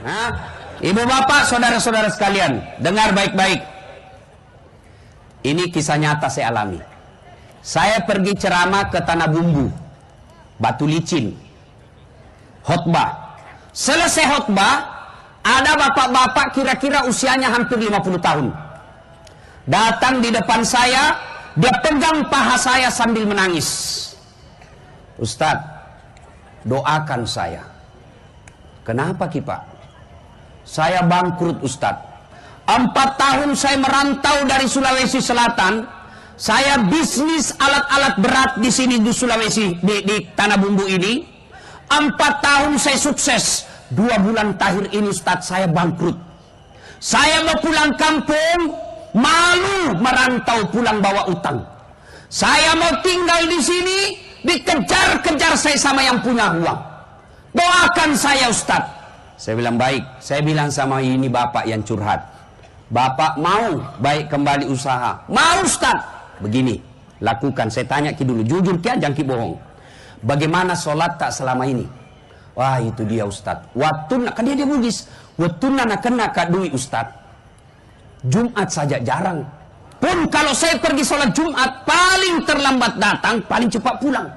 Nah, ibu bapak, saudara-saudara sekalian, dengar baik-baik. Ini kisah nyata saya alami. Saya pergi ceramah ke Tanah Bumbu, Batu Licin, khotbah. Selesai khotbah, ada bapak-bapak kira-kira usianya hampir 50 tahun. Datang di depan saya, dia pegang paha saya sambil menangis. Ustadz, doakan saya. Kenapa Ki Pak? Saya bangkrut Ustadz. 4 tahun saya merantau dari Sulawesi Selatan. Saya bisnis alat-alat berat di sini di Sulawesi, di Tanah Bumbu ini. 4 tahun saya sukses. 2 bulan terakhir ini Ustadz saya bangkrut. Saya mau pulang kampung, malu merantau pulang bawa utang. Saya mau tinggal di sini, dikejar-kejar saya sama yang punya uang. Doakan saya Ustadz. Saya bilang baik. Saya bilang sama ini bapak yang curhat. Bapak mau baik kembali usaha? Mau Ustadz. Begini, lakukan. Saya tanya Ki dulu, jujur Ki, jangan Ki bohong. Bagaimana sholat tak selama ini? Wah itu dia Ustadz. Waktu kan dia Bugis. Waktu nak kena kak duit Ustadz. Jumat saja jarang. Pun kalau saya pergi sholat Jumat, paling terlambat datang, paling cepat pulang.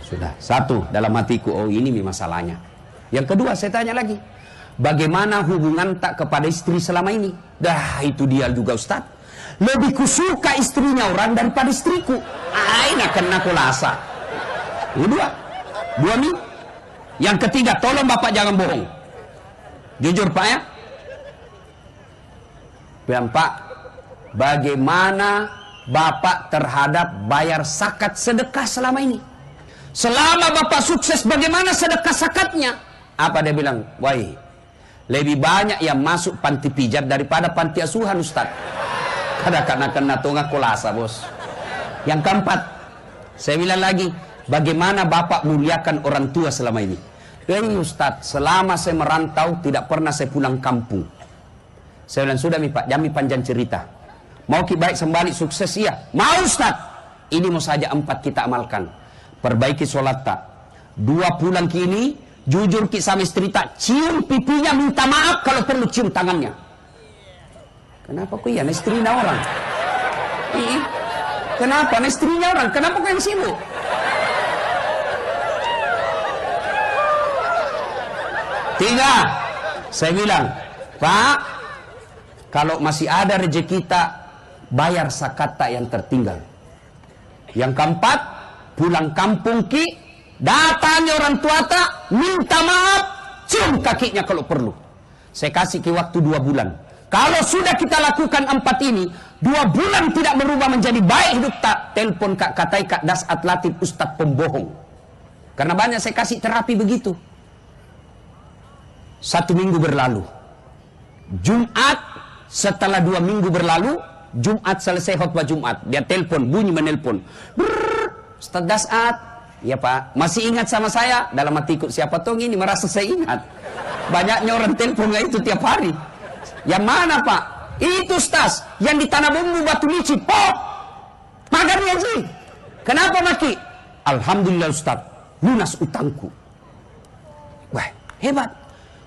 Sudah, satu dalam hatiku, oh ini masalahnya. Yang kedua saya tanya lagi, bagaimana hubungan tak kepada istri selama ini? Dah itu dia juga Ustadz. Lebih kusuka istrinya orang daripada istriku. Aina kena kulasa. Ini dua nih. Yang ketiga, tolong bapak jangan bohong. Jujur pak ya. Bilang pak, bagaimana bapak terhadap bayar zakat sedekah selama ini? Selama bapak sukses, bagaimana sedekah zakatnya? Apa dia bilang? Wah, lebih banyak yang masuk panti pijat daripada panti asuhan Ustaz. Kadang-kadang kena tonga kolasa bos. Yang keempat, saya bilang lagi, bagaimana bapak muliakan orang tua selama ini? Ustaz, selama saya merantau tidak pernah saya pulang kampung. Saya bilang sudah pak, jami panjang cerita. Mau ki baik sembalik sukses iya? Mau Ustaz. Ini mau saja 4 kita amalkan. Perbaiki sholat tak. 2 bulan kini, jujur ki sama istri tak, cium pipinya minta maaf kalau perlu cium tangannya. Kenapa kok iya istrinya orang? Kenapa istrinya orang? Kenapa kok yang sibuk? Tiga, saya bilang, Pak, kalau masih ada rezeki kita, bayar zakat tak yang tertinggal. Yang keempat, pulang kampung ki, datangi orang tua tak, minta maaf, cium kakinya kalau perlu. Saya kasih ki waktu 2 bulan. Kalau sudah kita lakukan 4 ini, 2 bulan tidak berubah menjadi baik hidup tak, telepon kak katai kak Dasat Latif Ustadz pembohong. Karena banyak saya kasih terapi begitu. 1 minggu berlalu. Jumat, setelah 2 minggu berlalu, Jumat selesai khutbah Jumat, dia telepon, bunyi menelpon. Ustadz Dasat, ya pak, masih ingat sama saya? Dalam hatiku, siapa tong ini merasa saya ingat. Banyaknya orang telepon nggak itu tiap hari. Yang mana pak? Itu Ustaz, yang di Tanah Bumbu Batu Licin. Oh, magarnya sih. Kenapa maki? Alhamdulillah Ustaz, lunas utangku. Wah, hebat.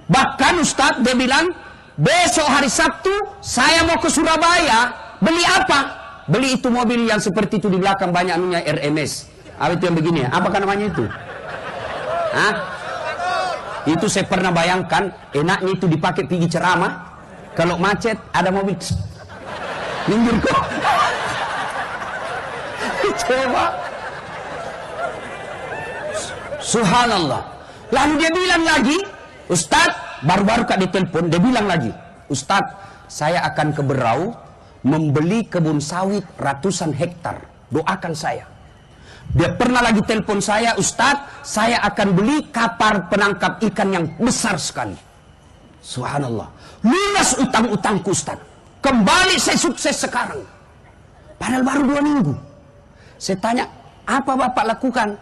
Bahkan Ustaz dia bilang, besok hari Sabtu saya mau ke Surabaya. Beli apa? Beli itu mobil yang seperti itu di belakang banyak anunya RMS. Apa itu yang begini ya? Apakah namanya itu? Hah? Itu saya pernah bayangkan, enaknya itu dipakai pergi ceramah. Kalau macet ada mobil, minggir kok. Coba. Subhanallah. Lalu dia bilang lagi, Ustadz, baru-baru kak ditelepon, dia bilang lagi, Ustadz, saya akan ke Berau membeli kebun sawit ratusan hektar. Doakan saya. Dia pernah lagi telepon saya, Ustadz, saya akan beli kapal penangkap ikan yang besar sekali. Subhanallah. Lunas utang-utangku Ustaz. Kembali saya sukses sekarang. Padahal baru 2 minggu. Saya tanya, apa bapak lakukan?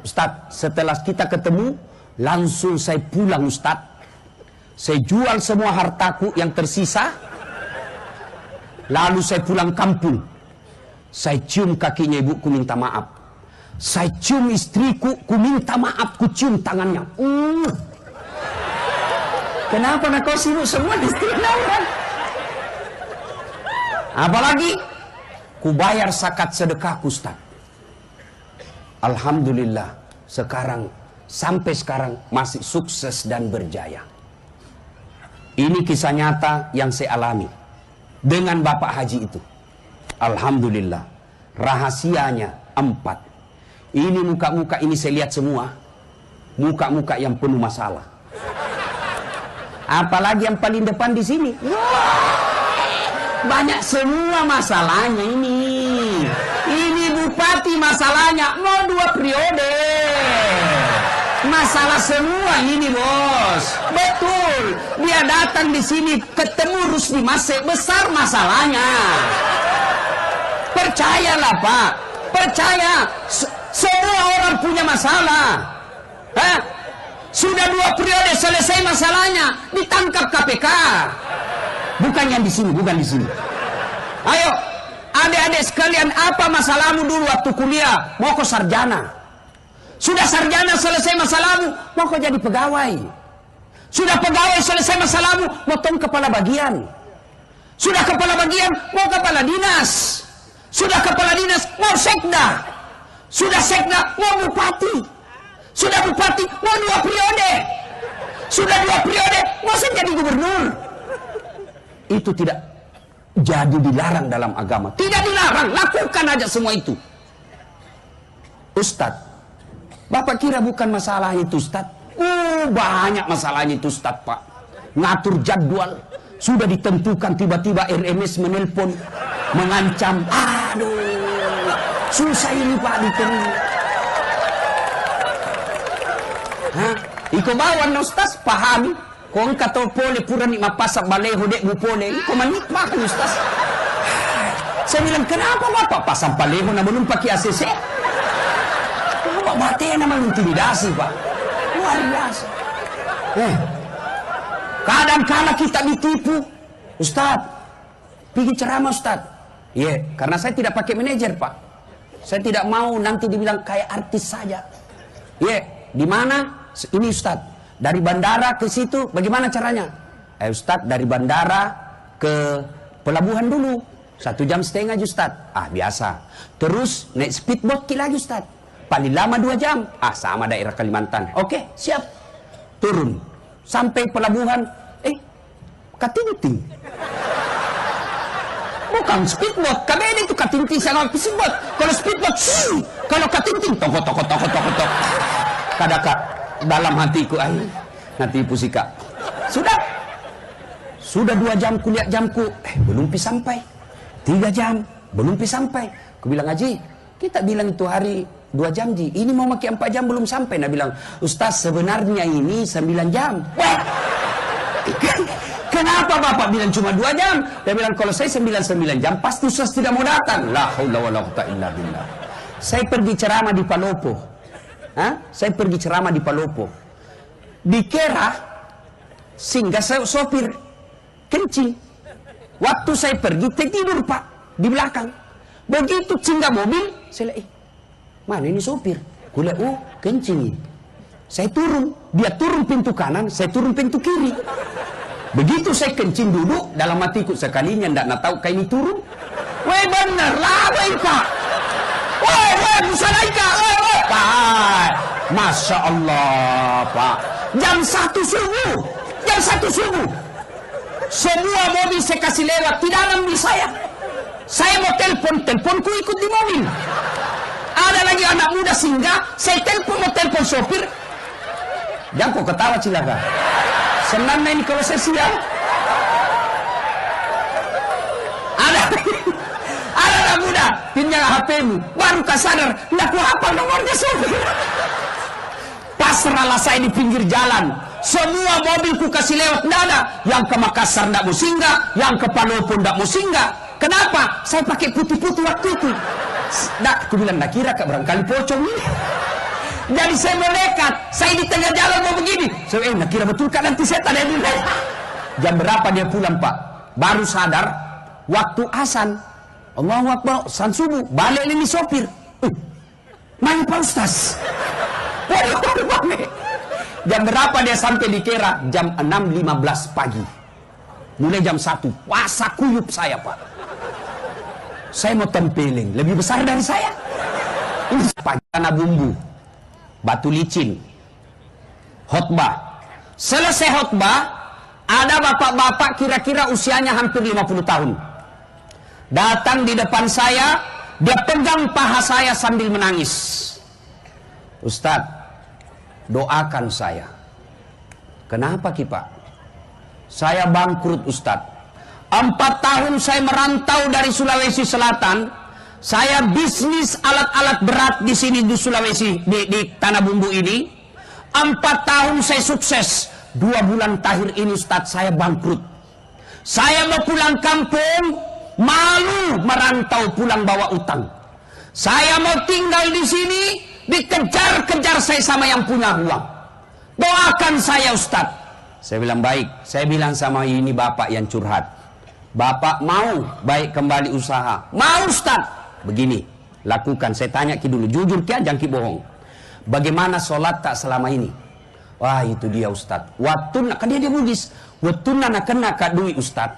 Ustaz, setelah kita ketemu, langsung saya pulang Ustaz. Saya jual semua hartaku yang tersisa. Lalu saya pulang kampung. Saya cium kakinya ibuku minta maaf. Saya cium istriku, ku minta maaf, ku cium tangannya. Kenapa nak kau sibuk semua di orang? Apalagi ku bayar zakat sedekah Ustaz. Alhamdulillah sekarang sampai sekarang masih sukses dan berjaya. Ini kisah nyata yang saya alami dengan Bapak Haji itu. Alhamdulillah. Rahasianya 4. Ini muka-muka ini saya lihat semua. Muka-muka yang penuh masalah. Apalagi yang paling depan di sini. Banyak semua masalahnya ini. Ini bupati masalahnya mau 2 periode. Masalah semua ini bos. Betul. Dia datang di sini ketemu Rusdi Masih besar masalahnya. Percayalah Pak. Percaya. Semua orang punya masalah. Hah? Sudah 2 periode selesai masalahnya, ditangkap KPK. Bukan yang di sini, bukan di sini. Ayo, adik-adik sekalian, apa masalahmu dulu waktu kuliah? Mau kau sarjana. Sudah sarjana selesai masalahmu, mau kau jadi pegawai. Sudah pegawai selesai masalahmu, mau tong kepala bagian. Sudah kepala bagian, mau kepala dinas. Sudah kepala dinas, mau sekda. Sudah sekda, mau bupati. Sudah bupati, mau 2 periode. Sudah 2 periode, mau jadi gubernur. Itu tidak jadi dilarang dalam agama. Tidak dilarang, lakukan aja semua itu. Ustadz, Bapak kira bukan masalah itu Ustadz? Banyak masalahnya itu Ustadz Pak. Ngatur jadwal, sudah ditentukan tiba-tiba RMS menelpon, mengancam. Aduh, susah ini Pak diterima. Hah? Iko bawan na Ustaz, pahami. Kung kato pole pura ni mapasak baleho dek mo pole. Iko manikma kan Ustaz. Saya bilang, kenapa Bapak pasang baleho na belum pakai ACC? Bapak bate naman intimidasi Pak. Luar biasa. Kadang-kala kita ditipu. Ustaz, pergi ceramah Ustaz. Iya, karena saya tidak pakai manajer Pak. Saya tidak mau nanti dibilang kayak artis saja. Iya, di mana? Ini Ustaz, dari bandara ke situ bagaimana caranya? Ustaz, dari bandara ke pelabuhan dulu 1,5 jam Ustaz. Biasa. Terus naik speedboat lagi Ustaz. Paling lama 2 jam. Sama daerah Kalimantan. Oke, siap. Turun. Sampai pelabuhan. Katinting. Bukan speedboat. Kabeda itu katinting sama speedboat. Kalau speedboat, kalau katinting, toko. Kadang dalam hatiku, nanti pusika. Sudah 2 jam kuliah jamku, belum sampai. 3 jam, belum sampai. Aku bilang, Haji, kita bilang itu hari 2 jam Ji. Ini mau makin 4 jam belum sampai. Nah bilang, Ustaz sebenarnya ini 9 jam. Wah, kenapa Bapak bilang cuma 2 jam? Dia bilang, kalau saya 9 jam, pasti Ustaz tidak mau datang. La haula wala quwwata illa billah. Saya pergi ceramah di Palopo. Saya pergi ceramah di Palopo. Dikira singgah saya sopir kencing. Waktu saya pergi tidur Pak di belakang. Begitu singgah mobil, saya lihat, mana ini sopir? Kuliah, kencing. Saya turun, dia turun pintu kanan, saya turun pintu kiri. Begitu saya kencing duduk, dalam hatiku sekalinya ndak tahu kayak ini turun. Weh bener lah, Pak. Weh, Musalaika, Pak. Masya Allah Pak. Jam 1 subuh. Semua mobil saya kasih lewat, tidak ada mobil saya. Saya mau teleponku ikut di mobil. Ada lagi anak muda singgah, saya mau telepon sopir. Jangan kok ketawa cilaka. Senang ini kalau saya siang. Ada anak muda, pinjam HP-mu. Baru sadar, nggak ku hafal nomornya sopir. Pasrahlah saya di pinggir jalan. Semua mobilku kasih lewat, tidak ada. Yang ke Makassar tidak mau singgah, yang ke Palopo tidak mau singgah. Kenapa? Saya pakai putih-putih waktu itu. Aku bilang, nak kira barangkali pocong ini. Jadi saya melekat, saya di tengah jalan mau begini. Saya nak kira betul kan nanti saya tanya dulu. Jam berapa dia pulang Pak? Baru sadar, waktu azan. Allahu Akbar, azan subuh. Balik ini sopir. Mana Pak Ustaz? Jam berapa dia sampai di Kera? Jam 6.15 pagi. Mulai jam 1. Puasa kuyup saya, Pak. Saya mau tempeling. Lebih besar dari saya. Ini tanah bumbu. Batu licin. Khotbah. Selesai khotbah, ada bapak-bapak kira-kira usianya hampir 50 tahun. Datang di depan saya, dia pegang paha saya sambil menangis. Ustadz, doakan saya. Kenapa Ki Pak? Saya bangkrut Ustadz. 4 tahun saya merantau dari Sulawesi Selatan. Saya bisnis alat-alat berat di sini di Sulawesi, di Tanah Bumbu ini. 4 tahun saya sukses. 2 bulan terakhir ini Ustadz saya bangkrut. Saya mau pulang kampung, malu merantau pulang bawa utang. Saya mau tinggal di sini, dikejar-kejar saya sama yang punya uang. Doakan saya Ustadz. Saya bilang baik. Saya bilang sama ini bapak yang curhat. Bapak mau baik kembali usaha? Mau Ustadz. Begini, lakukan. Saya tanya Ki dulu, jujur Ki, jangan Ki bohong. Bagaimana sholat tak selama ini? Wah itu dia Ustadz. Waktu kan dia Bugis. Waktu nak kena kak duit Ustadz.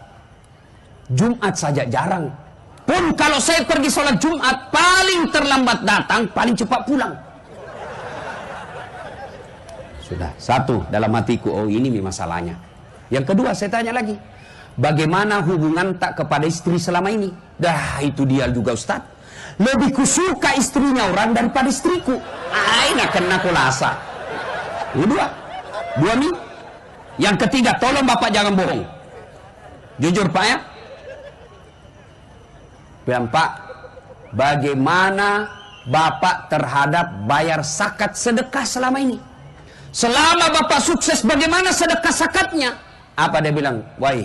Jumat saja jarang. Pun kalau saya pergi sholat Jumat, paling terlambat datang, paling cepat pulang. Sudah, satu dalam hatiku, oh ini masalahnya. Yang kedua saya tanya lagi, bagaimana hubungan tak kepada istri selama ini? Dah itu dia juga Ustadz. Lebih kusuka istrinya orang daripada istriku. Aina kena kulasa. Dua nih. Yang ketiga, tolong bapak jangan bohong. Jujur Pak ya. Bilang Pak, bagaimana bapak terhadap bayar zakat sedekah selama ini? Selama bapak sukses, bagaimana sedekah zakatnya? Apa dia bilang? Wah,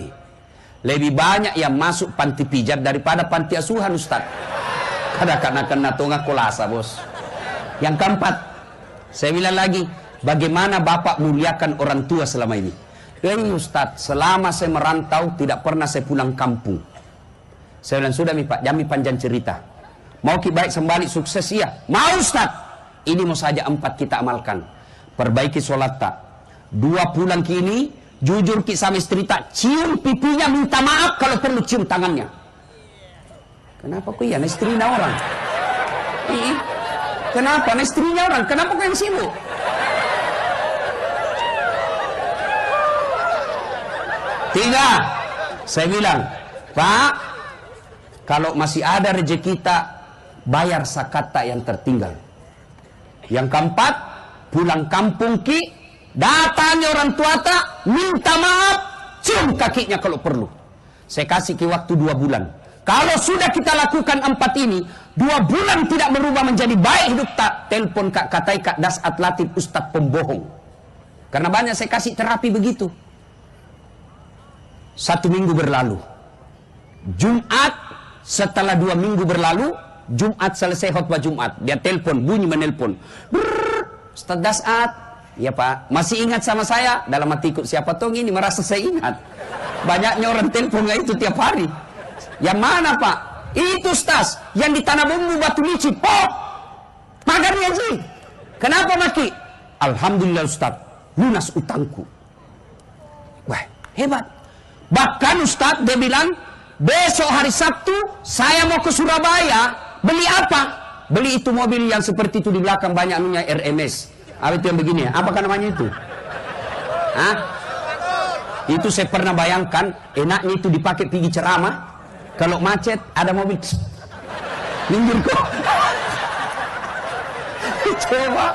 lebih banyak yang masuk panti pijat daripada panti asuhan Ustaz. Kadang-kadang kena tonga kolasa bos. Yang keempat, saya bilang lagi, bagaimana bapak muliakan orang tua selama ini? Ini Ustaz, selama saya merantau tidak pernah saya pulang kampung. Saya bilang sudah Pak, jami panjang cerita. Mau Ki baik sembalik sukses iya? Mau Ustaz. Ini mau saja 4 kita amalkan. Perbaiki sholat tak. 2 pulang Ki ini, jujur Ki sama istri tak, cium pipinya minta maaf kalau perlu cium tangannya. Kenapa kok iya? Istrinya orang. Kenapa? Istrinya orang. Kenapa kok yang sibuk? Tiga, saya bilang, Pak, kalau masih ada rezeki kita, bayar zakat tak yang tertinggal. Yang keempat, pulang kampung Ki, datangi orang tua tak, minta maaf, cium kakinya kalau perlu. Saya kasih Ki waktu 2 bulan. Kalau sudah kita lakukan 4 ini, 2 bulan tidak berubah menjadi baik hidup tak, telepon Kak Katai Kak Dasat Latif Ustadz pembohong. Karena banyak saya kasih terapi begitu. 1 minggu berlalu. Jumat, setelah 2 minggu berlalu, Jumat selesai khutbah Jumat, dia telepon, bunyi menelpon. Ustadz Dasat, ya Pak, masih ingat sama saya? Dalam hatiku, siapa tahu ini merasa saya ingat. Banyaknya orang telepon nggak itu tiap hari. Yang mana Pak? Itu Ustaz, yang di Tanah Bumbu Batu Licin. Oh, magarnya sih. Kenapa Maki? Alhamdulillah Ustaz, lunas utangku. Wah, hebat. Bahkan Ustaz dia bilang, besok hari Sabtu saya mau ke Surabaya. Beli apa? Beli itu mobil yang seperti itu di belakang banyak anunya RMS. Apa itu yang begini ya? Apakah namanya itu? Hah? Itu saya pernah bayangkan, enaknya itu dipakai pergi ceramah. Kalau macet ada mobil, minggir kok. Coba.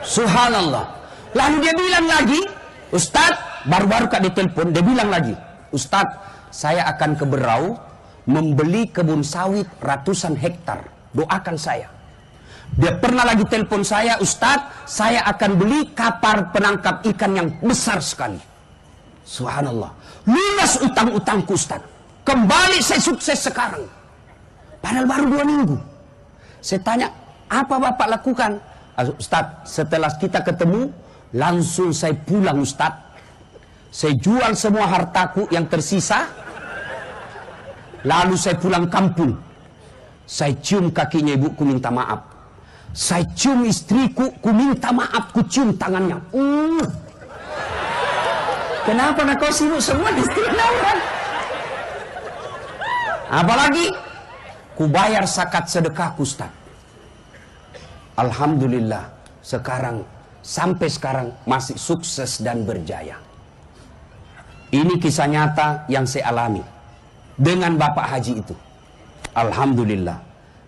Subhanallah. Lalu dia bilang lagi, Ustadz, baru-baru Kak ditelepon, dia bilang lagi, Ustadz, saya akan ke Berau membeli kebun sawit ratusan hektar. Doakan saya. Dia pernah lagi telepon saya, Ustadz, saya akan beli kapal penangkap ikan yang besar sekali. Subhanallah. Lunas utang-utangku Ustaz. Kembali saya sukses sekarang. Padahal baru 2 minggu. Saya tanya, apa Bapak lakukan? Ustaz, setelah kita ketemu, langsung saya pulang Ustaz. Saya jual semua hartaku yang tersisa. Lalu saya pulang kampung. Saya cium kakinya ibuku minta maaf. Saya cium istriku, ku minta maaf, ku cium tangannya. Kenapa nak kau sibuk semua istri orang? Apalagi ku bayar zakat sedekahku, Ustaz. Alhamdulillah, sampai sekarang masih sukses dan berjaya. Ini kisah nyata yang saya alami dengan Bapak Haji itu. Alhamdulillah,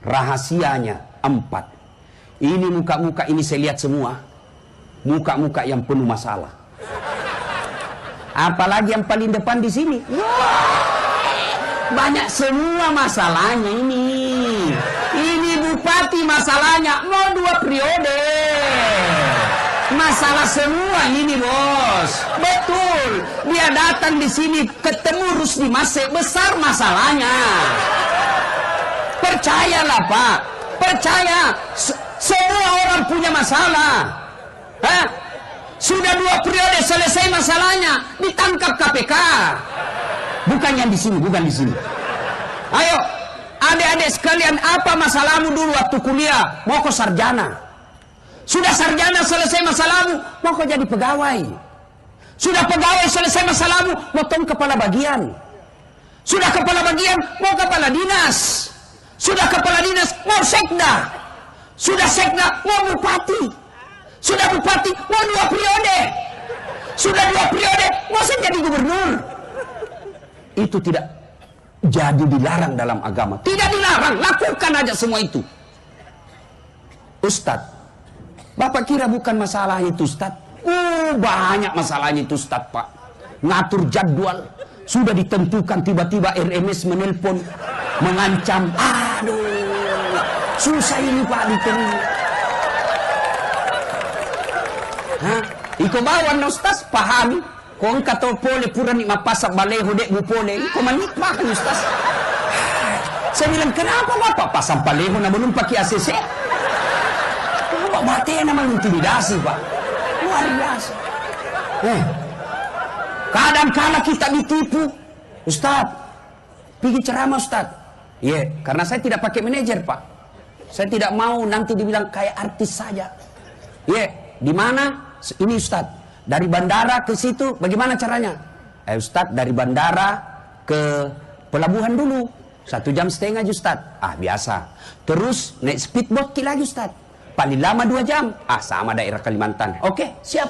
rahasianya 4. Ini muka-muka ini saya lihat semua, muka-muka yang penuh masalah. Apalagi yang paling depan di sini. Banyak semua masalahnya ini. Ini bupati masalahnya mau 2 periode. Masalah semua ini, bos. Betul. Dia datang di sini ketemu Rusdi Masih, besar masalahnya. Percayalah, Pak. Percaya. Semua orang punya masalah. Hah? Sudah 2 periode selesai masalahnya, ditangkap KPK. Bukan yang di sini, bukan di sini. Ayo, adik-adik sekalian, apa masalahmu dulu waktu kuliah? Mau kau sarjana. Sudah sarjana selesai masalahmu, mau kau jadi pegawai. Sudah pegawai selesai masalahmu, mau kau kepala bagian. Sudah kepala bagian, mau kepala dinas. Sudah kepala dinas, mau sekda. Sudah sekda, mau bupati. Sudah bupati, mau 2 periode. Sudah 2 periode, mau saya jadi gubernur. Itu tidak jadi dilarang dalam agama. Tidak dilarang, lakukan aja semua itu. Ustadz, Bapak kira bukan masalah itu, Ustadz? Banyak masalahnya itu, Ustadz, Pak. Ngatur jadwal, sudah ditentukan, tiba-tiba RMS menelpon, mengancam. Aduh, susah ini, Pak, diterima. Hah? Iko bawan na Ustaz, pahami. Kung kato pole pura ni mapasak baleho dek bu pole. Iko manikmakan Ustaz. Saya bilang, kenapa Bapak pasang baleho na belum pakai ACC? Bapak mati naman intimidasi, Pak. Luar biasa. Kadang-kadang kita ditipu. Ustaz, pergi ceramah Ustaz. Iya, karena saya tidak pakai manajer, Pak. Saya tidak mau nanti dibilang kayak artis saja. Iya, di mana? Ini Ustaz, dari bandara ke situ bagaimana caranya? Ustaz, dari bandara ke pelabuhan dulu 1,5 jam Ustaz. Biasa. Terus naik speedboat lagi Ustaz, paling lama 2 jam. Sama daerah Kalimantan. Oke, siap.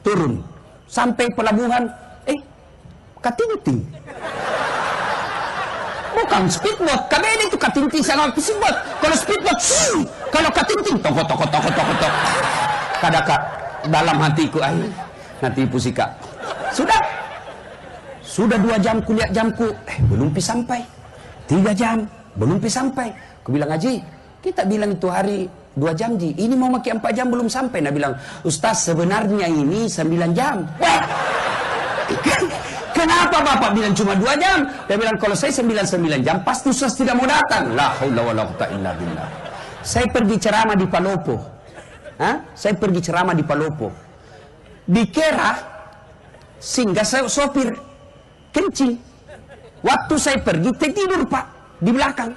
Turun sampai pelabuhan, katinting. Bukan speedboat, kami itu katinting sama speedboat. Kalau speedboat, kalau katinting tok. Kadang dalam hatiku, nanti pusika. Sudah 2 jam kulihat jamku, belum sampai. 3 jam, belum sampai. Aku bilang, Haji, kita bilang itu hari 2 jam, Ji. Ini mau makin 4 jam belum sampai. Nah bilang, Ustaz sebenarnya ini 9 jam. Kenapa Bapak bilang cuma 2 jam? Dia bilang, kalau saya 9 jam, pasti Ustaz tidak mau datang. La haula wala quwwata illa billah. Saya pergi ceramah di Palopo. Saya pergi ceramah di Palopo. Dikira singgah saya sopir kencing. Waktu saya pergi tidur Pak di belakang.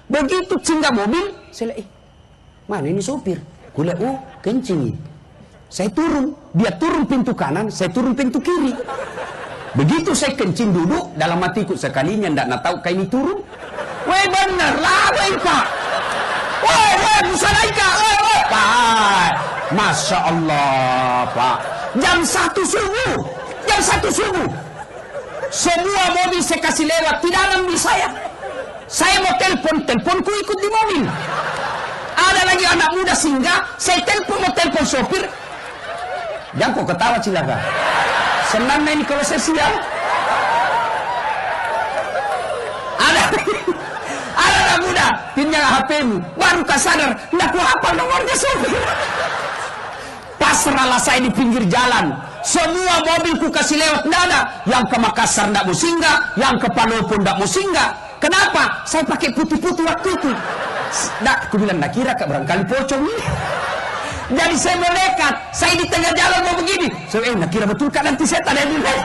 Begitu singgah mobil, saya lihat, mana ini sopir? Kulihat, kencing. Saya turun, dia turun pintu kanan, saya turun pintu kiri. Begitu saya kencing duduk, dalam hatiku sekalinya ndak tahu kayak ini turun. Weh bener lah, weh Pak. Weh, musalaika, Pak. Masya Allah, Pak. Jam 1 subuh. Semua mobil saya kasih lewat, tidak ada mobil saya. Saya mau teleponku ikut di mobil. Ada lagi anak muda singgah, saya mau telepon sopir. Jangan kok ketawa cilaka. Senang ini kalau saya siang. Ada anak muda, pinjam HP-mu, baru kau sadar, nggak ku hafal nomornya sopir. Pasrahlah saya di pinggir jalan. Semua mobilku kasih lewat, nggak ada. Yang ke Makassar nggak mau singgah, yang ke Palopo nggak mau singgah. Kenapa? Saya pakai putih-putih waktu itu. Nggak, aku bilang, nggak kira kak barangkali pocong ini. Jadi saya melekat, saya di tengah jalan mau begini. Saya nggak kira betul kak nanti saya tanya dulu.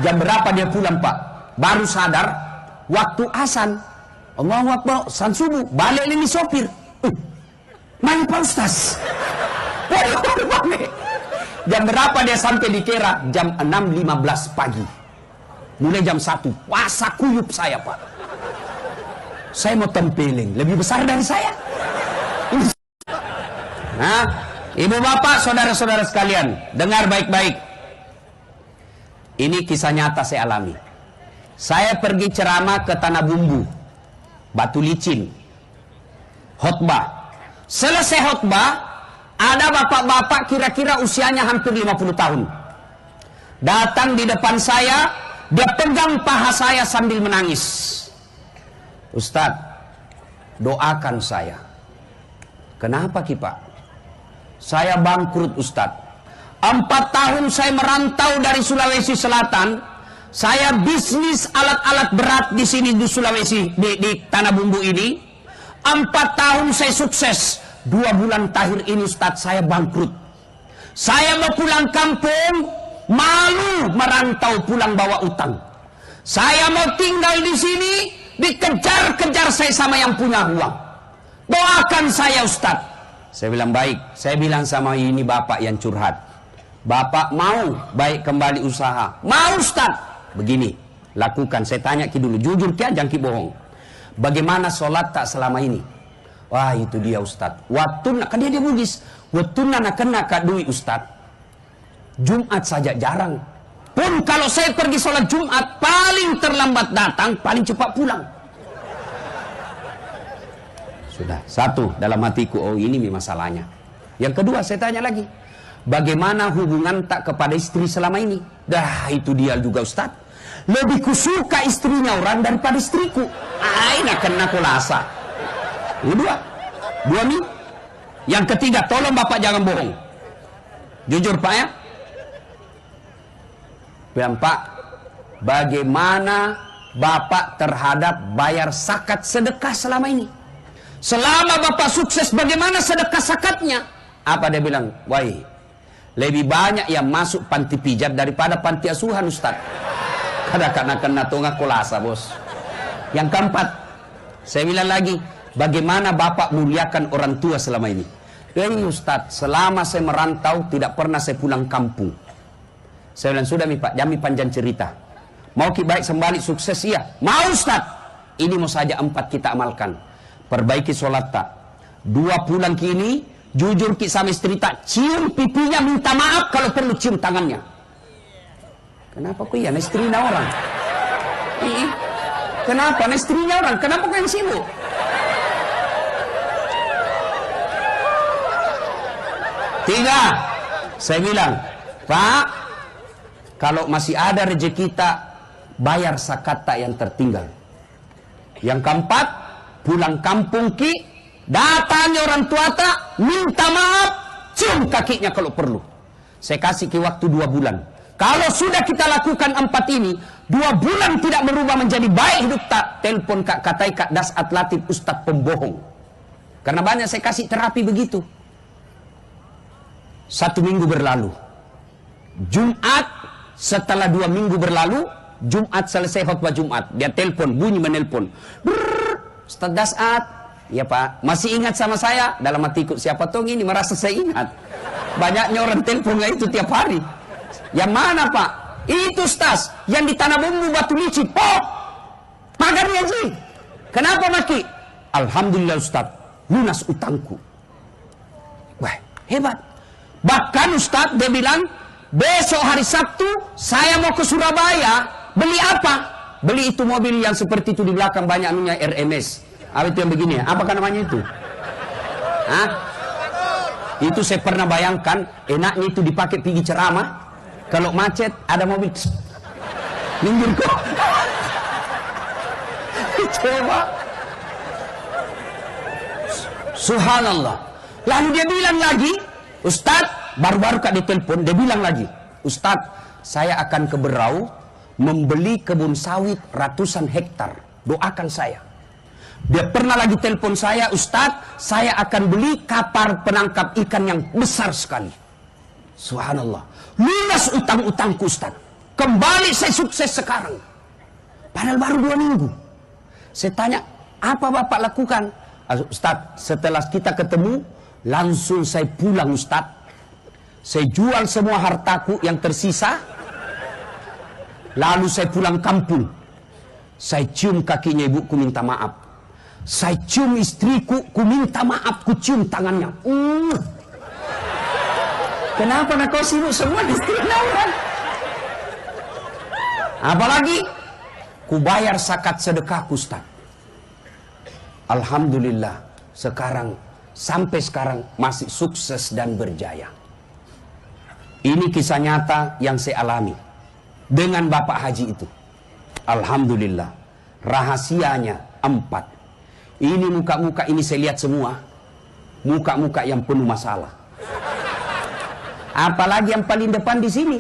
Jam berapa dia pulang Pak? Baru sadar, waktu azan. Allahu Akbar, san subuh, balik ini sopir. Main Pak Ustaz. Jam berapa dia sampai di Kera? Jam 6.15 pagi. Mulai jam 1. Puasa kuyup saya, Pak. Saya mau tempeling. Lebih besar dari saya. Nah, ibu bapak, saudara-saudara sekalian, dengar baik-baik. Ini kisah nyata saya alami. Saya pergi ceramah ke Tanah Bumbu, Batu Licin, khotbah. Selesai khotbah, ada bapak-bapak kira-kira usianya hampir 50 tahun. Datang di depan saya, dia pegang paha saya sambil menangis. Ustadz, doakan saya. Kenapa Ki Pak? Saya bangkrut Ustadz. 4 tahun saya merantau dari Sulawesi Selatan. Saya bisnis alat-alat berat di sini di Sulawesi, di Tanah Bumbu ini. 4 tahun saya sukses. 2 bulan terakhir ini Ustadz saya bangkrut. Saya mau pulang kampung, malu merantau pulang bawa utang. Saya mau tinggal di sini, dikejar-kejar saya sama yang punya uang. Doakan saya Ustadz. Saya bilang baik. Saya bilang sama ini bapak yang curhat. Bapak mau baik kembali usaha? Mau Ustadz. Begini, lakukan. Saya tanya Ki dulu, jujur Ki, jangan Ki bohong. Bagaimana sholat tak selama ini? Wah itu dia Ustadz. Waktu kan dia Bugis. Waktu nak kena kak duit Ustadz. Jumat saja jarang. Pun kalau saya pergi sholat Jumat, paling terlambat datang, paling cepat pulang. Sudah, satu dalam hatiku, oh ini masalahnya. Yang kedua saya tanya lagi, bagaimana hubungan tak kepada istri selama ini? Dah itu dia juga Ustadz. Lebih kusuka istrinya orang daripada istriku. Aina kena kulasa. Dua minggu. Yang ketiga, tolong bapak jangan bohong. Jujur Pak ya. Bilang Pak, bagaimana bapak terhadap bayar zakat sedekah selama ini? Selama bapak sukses, bagaimana sedekah zakatnya? Apa dia bilang? Wah, lebih banyak yang masuk panti pijat daripada panti asuhan Ustaz. Kadang-kadang kena tunggak kulasa bos. Yang keempat, saya bilang lagi, bagaimana bapak muliakan orang tua selama ini? Ini Ustaz, selama saya merantau tidak pernah saya pulang kampung. Saya bilang sudah Pak, jami panjang cerita. Mau Ki baik sembalik sukses iya? Mau Ustaz. Ini mau saja 4 kita amalkan. Perbaiki sholat tak. 2 bulan kini, jujur Ki sama istri tak, cium pipinya minta maaf kalau perlu cium tangannya. Kenapa kok iya? Istrinya orang. Kenapa? Istrinya orang. Kenapa kau yang sibuk? Tiga, saya bilang, Pak, kalau masih ada rezeki kita, bayar zakat tak yang tertinggal. Yang keempat, pulang kampung Ki, datangi orang tua tak, minta maaf, cium kakinya kalau perlu. Saya kasih Ki waktu 2 bulan. Kalau sudah kita lakukan 4 ini, 2 bulan tidak berubah menjadi baik hidup tak, telepon Kak Katai Kak Dasat Latif Ustadz pembohong. Karena banyak saya kasih terapi begitu. 1 minggu berlalu. Jumat, setelah 2 minggu berlalu, Jumat selesai khutbah Jumat, dia telepon, bunyi menelpon. Ustaz Dasat, ya Pak, masih ingat sama saya? Dalam hatiku, siapa tahu ini merasa saya ingat. Banyaknya orang telepon itu tiap hari. Yang mana Pak? Itu Ustaz, yang di Tanah Bumbu Batu Licin. Oh, pagarnya sih. Kenapa Maki? Alhamdulillah Ustaz, lunas utangku. Wah, hebat. Bahkan Ustaz dia bilang, besok hari Sabtu saya mau ke Surabaya. Beli apa? Beli itu mobil yang seperti itu di belakang banyak anunya RMS. Apa itu yang begini ya? Apakah namanya itu? Hah? Itu saya pernah bayangkan, enaknya itu dipakai pergi ceramah. Kalau macet ada mobil. Minggir kok. Coba. Subhanallah. Lalu dia bilang lagi, Ustadz, baru-baru Kak ditelepon, dia bilang lagi, Ustadz, saya akan ke Berau membeli kebun sawit ratusan hektar. Doakan saya. Dia pernah lagi telepon saya, Ustadz, saya akan beli kapal penangkap ikan yang besar sekali. Subhanallah. Lunas utang-utangku Ustadz. Kembali saya sukses sekarang. Padahal baru 2 minggu. Saya tanya, apa Bapak lakukan? Ustadz, setelah kita ketemu, Langsung saya pulang Ustaz. Saya jual semua hartaku yang tersisa. Lalu saya pulang kampung. Saya cium kakinya ibuku minta maaf. Saya cium istriku, ku minta maaf, ku cium tangannya. Kenapa nak kau sibuk semua istri orang? Apalagi ku bayar zakat sedekahku Ustaz. Alhamdulillah sekarang sampai sekarang masih sukses dan berjaya. Ini kisah nyata yang saya alami dengan Bapak Haji itu. Alhamdulillah. Rahasianya 4. Ini muka-muka ini saya lihat semua. Muka-muka yang penuh masalah. Apalagi yang paling depan di sini.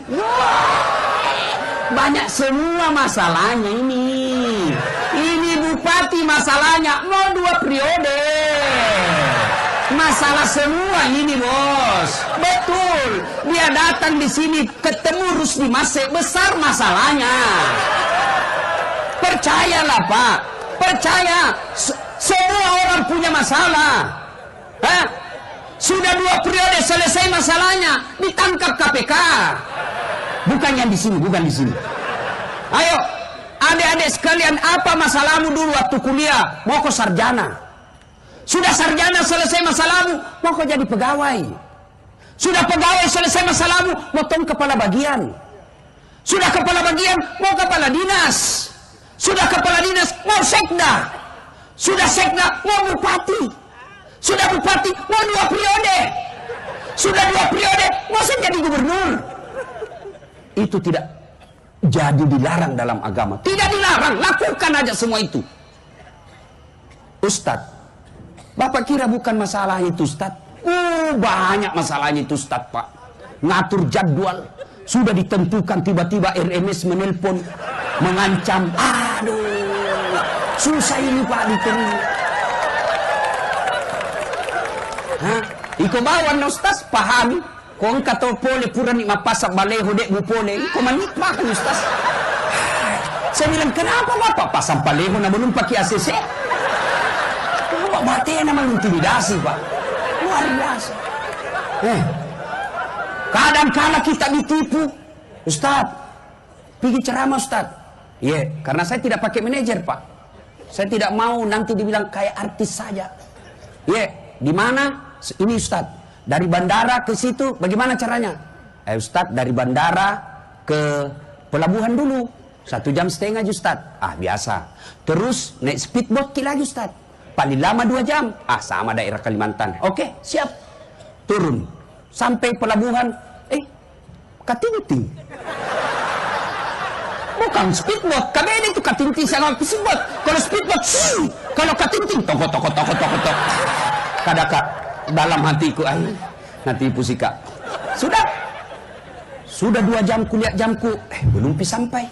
Banyak semua masalahnya ini. Ini bupati masalahnya mau 2 periode. Masalah semua ini bos. Betul. Dia datang di sini ketemu Rusdi Masih besar masalahnya. Percayalah Pak. Percaya. Semua orang punya masalah. Hah? Sudah 2 periode selesai masalahnya. Ditangkap KPK. Bukan yang di sini, bukan di sini. Ayo, adik-adik sekalian, apa masalahmu dulu waktu kuliah? Mau kau sarjana. Sudah sarjana selesai masalahmu, mau kau jadi pegawai. Sudah pegawai selesai masalahmu, mau tong kepala bagian. Sudah kepala bagian, mau kepala dinas. Sudah kepala dinas, mau sekda. Sudah sekda, mau bupati. Sudah bupati, mau 2 periode. Sudah 2 periode, mau jadi gubernur. Itu tidak jadi dilarang dalam agama. Tidak dilarang, lakukan aja semua itu. Ustadz, Bapak kira bukan masalah itu Ustadz? Banyak masalahnya itu Ustadz Pak. Ngatur jadwal, sudah ditentukan tiba-tiba RMS menelpon, mengancam. Aduh, susah ini Pak diterima. Hah? Iko bawan Ustadz, pahami. Kung kato pole pura ni mapasak baleho dek mo pole. Kumanit pa kan Ustaz. Saya bilang kenapa Bapak pasang baleho na belum pakai ACC? Bapak bate naman intimidasi Pak. Luar biasa. Kadang-kala kita ditipu. Ustaz, pergi ceramah Ustaz. Karena saya tidak pakai manajer Pak. Saya tidak mau nanti dibilang kayak artis saja. Di mana? Ini Ustaz. Dari bandara ke situ, bagaimana caranya? Ustadz, dari bandara ke pelabuhan dulu. 1,5 jam Ustadz. Biasa. Terus naik speedboat lagi Ustadz. Paling lama 2 jam. Sama daerah Kalimantan. Oke, siap. Turun. Sampai pelabuhan. Katinting. Bukan speedboat. Kabeda itu katinting sama speedboat. Kalau speedboat, kalau katinting, toko. Kadang-kadang dalam hatiku nanti pusika. Sudah 2 jam kulihat jamku, belum sampai.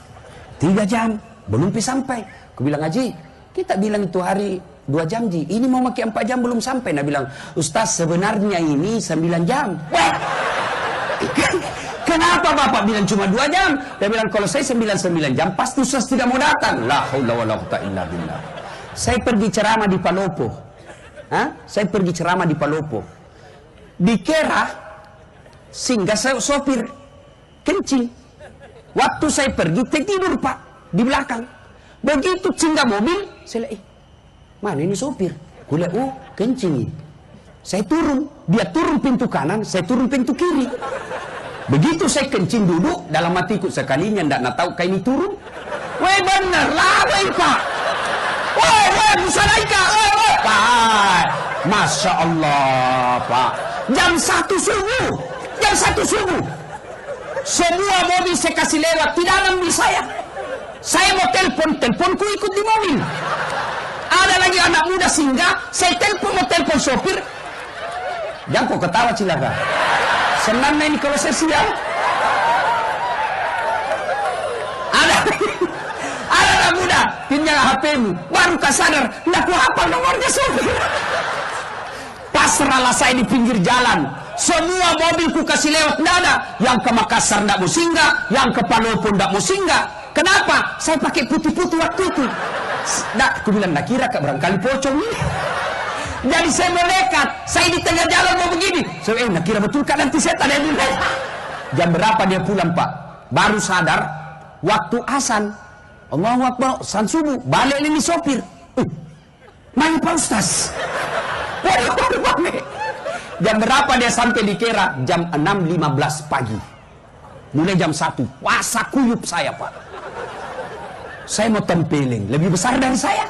3 jam belum sampai. Aku bilang Haji, kita bilang itu hari 2 jam Ji, ini mau pakai 4 jam belum sampai. Nah bilang Ustaz sebenarnya ini 9 jam. Kenapa Bapak bilang cuma 2 jam? Dia bilang kalau saya 9 jam pasti Ustaz tidak mau datang. La haula wala quwata illa billah. Saya pergi ceramah di Palopo. Saya pergi ceramah di Palopo. Dikira singgah saya sopir kencing. Waktu saya pergi tidur Pak di belakang. Begitu singgah mobil, saya lihat, mana ini sopir? Kulihat, kencing. Saya turun, dia turun pintu kanan, saya turun pintu kiri. Begitu saya kencing duduk, dalam hatiku sekalinya ndak tahu kayak ini turun. Bener lah, Pak. Musalaika, Pak. Masya Allah, Pak. Jam 1 subuh. Semua mobil saya kasih lewat, tidak ada mobil saya. Saya mau teleponku ikut di mobil. Ada lagi anak muda singgah, saya mau telepon sopir. Jangan kok ketawa cilaka. Senang ini kalau saya siang. Ada anak muda, pinjam HP-mu. Baru sadar, nggak ku hafal nomornya sopir. Pasrahlah saya di pinggir jalan. Semua mobilku kasih lewat, nggak ada. Yang ke Makassar nggak mau singgah, yang ke Palopo nggak mau singgah. Kenapa? Saya pakai putih-putih waktu itu. Aku bilang, nak kira kak barangkali pocong ini. Jadi saya mendekat, saya di tengah jalan mau begini. Saya nak kira betul kan nanti saya tanya dulu. Jam berapa dia pulang Pak? Baru sadar, waktu azan. Allahu Akbar, san subuh, balik ini sopir. Mana Pak Ustaz? Jam berapa dia sampai di Kera? Jam 6.15 pagi. Mulai jam 1. Puasa kuyup saya Pak. Saya mau tempelin, lebih besar dari saya.